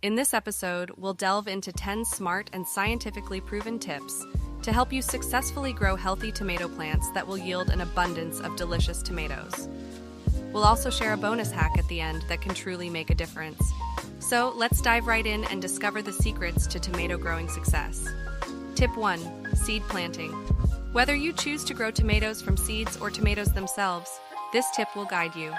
In this episode, we'll delve into 10 smart and scientifically proven tips to help you successfully grow healthy tomato plants that will yield an abundance of delicious tomatoes. We'll also share a bonus hack at the end that can truly make a difference. So let's dive right in and discover the secrets to tomato growing success. Tip 1. Seed planting. Whether you choose to grow tomatoes from seeds or tomatoes themselves, this tip will guide you.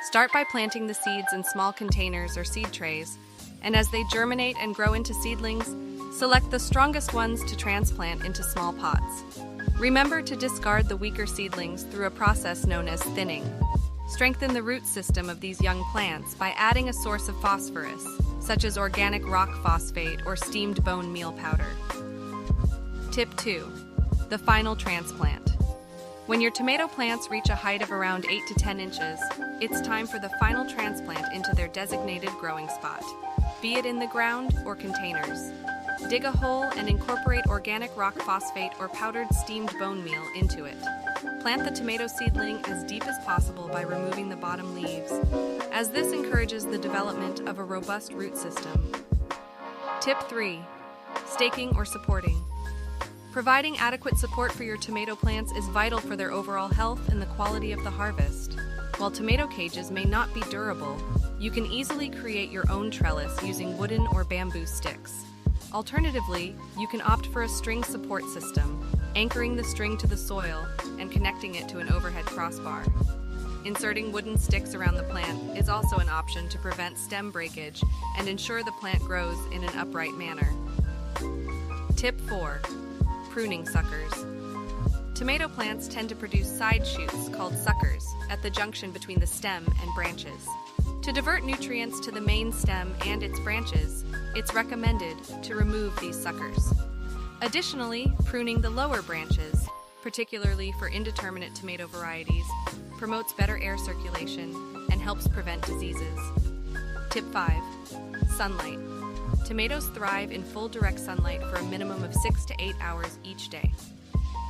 Start by planting the seeds in small containers or seed trays, and as they germinate and grow into seedlings, select the strongest ones to transplant into small pots. Remember to discard the weaker seedlings through a process known as thinning. Strengthen the root system of these young plants by adding a source of phosphorus, such as organic rock phosphate or steamed bone meal powder. Tip 2. The final transplant. When your tomato plants reach a height of around 8 to 10 inches, it's time for the final transplant into their designated growing spot, be it in the ground or containers. Dig a hole and incorporate organic rock phosphate or powdered steamed bone meal into it. Plant the tomato seedling as deep as possible by removing the bottom leaves, as this encourages the development of a robust root system. Tip 3. Staking or supporting. Providing adequate support for your tomato plants is vital for their overall health and the quality of the harvest. While tomato cages may not be durable, you can easily create your own trellis using wooden or bamboo sticks. Alternatively, you can opt for a string support system, anchoring the string to the soil and connecting it to an overhead crossbar. Inserting wooden sticks around the plant is also an option to prevent stem breakage and ensure the plant grows in an upright manner. Tip 4. Pruning suckers. Tomato plants tend to produce side shoots called suckers at the junction between the stem and branches. To divert nutrients to the main stem and its branches, it's recommended to remove these suckers. Additionally, pruning the lower branches, particularly for indeterminate tomato varieties, promotes better air circulation and helps prevent diseases. Tip 5. Sunlight. Tomatoes thrive in full direct sunlight for a minimum of 6 to 8 hours each day.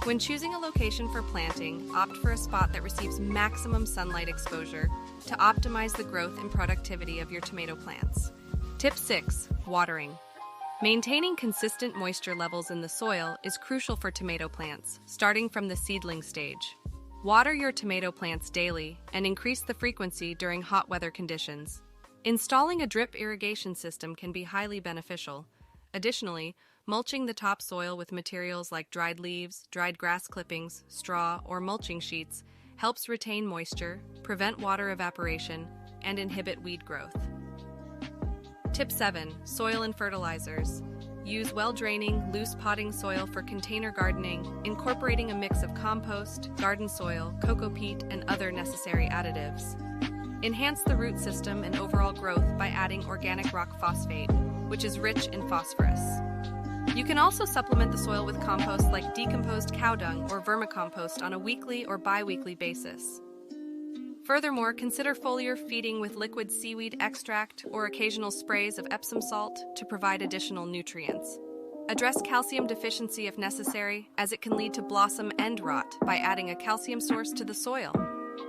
When choosing a location for planting, opt for a spot that receives maximum sunlight exposure to optimize the growth and productivity of your tomato plants. Tip 6. Watering. Maintaining consistent moisture levels in the soil is crucial for tomato plants, starting from the seedling stage. Water your tomato plants daily and increase the frequency during hot weather conditions. Installing a drip irrigation system can be highly beneficial. Additionally, mulching the topsoil with materials like dried leaves, dried grass clippings, straw, or mulching sheets helps retain moisture, prevent water evaporation, and inhibit weed growth. Tip 7. Soil and fertilizers. Use well-draining, loose potting soil for container gardening, incorporating a mix of compost, garden soil, coco peat, and other necessary additives. Enhance the root system and overall growth by adding organic rock phosphate, which is rich in phosphorus. You can also supplement the soil with compost like decomposed cow dung or vermicompost on a weekly or bi-weekly basis. Furthermore, consider foliar feeding with liquid seaweed extract or occasional sprays of Epsom salt to provide additional nutrients. Address calcium deficiency if necessary, as it can lead to blossom end rot by adding a calcium source to the soil.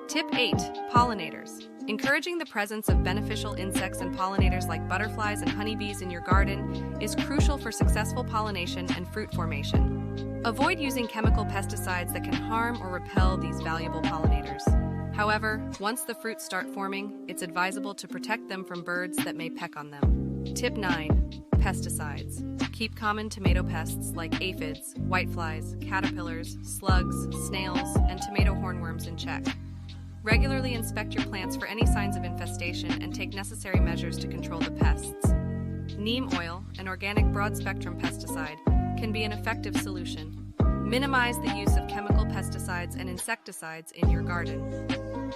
Tip 8. Pollinators. Encouraging the presence of beneficial insects and pollinators like butterflies and honeybees in your garden is crucial for successful pollination and fruit formation. Avoid using chemical pesticides that can harm or repel these valuable pollinators. However, once the fruits start forming, it's advisable to protect them from birds that may peck on them. Tip 9. Pesticides. Keep common tomato pests like aphids, whiteflies, caterpillars, slugs, snails, and tomato hornworms in check. Regularly inspect your plants for any signs of infestation and take necessary measures to control the pests. Neem oil, an organic broad-spectrum pesticide, can be an effective solution. Minimize the use of chemical pesticides and insecticides in your garden.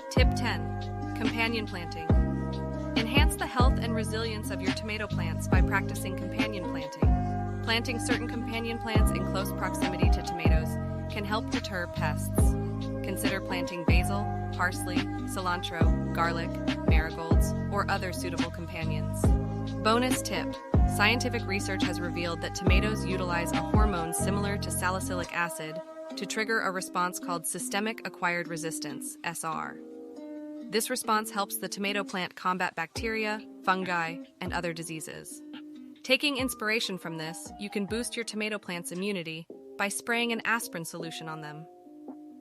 Tip 10. Companion planting. Enhance the health and resilience of your tomato plants by practicing companion planting. Planting certain companion plants in close proximity to tomatoes can help deter pests. Consider planting basil, parsley, cilantro, garlic, marigolds, or other suitable companions. Bonus tip. Scientific research has revealed that tomatoes utilize a hormone similar to salicylic acid to trigger a response called systemic acquired resistance, SR. This response helps the tomato plant combat bacteria, fungi, and other diseases. Taking inspiration from this, you can boost your tomato plant's immunity by spraying an aspirin solution on them.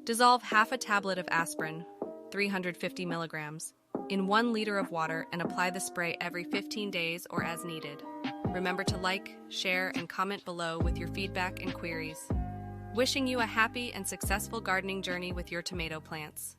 Dissolve half a tablet of aspirin, 350 milligrams, in 1 liter of water and apply the spray every 15 days or as needed. Remember to like, share, and comment below with your feedback and queries. Wishing you a happy and successful gardening journey with your tomato plants.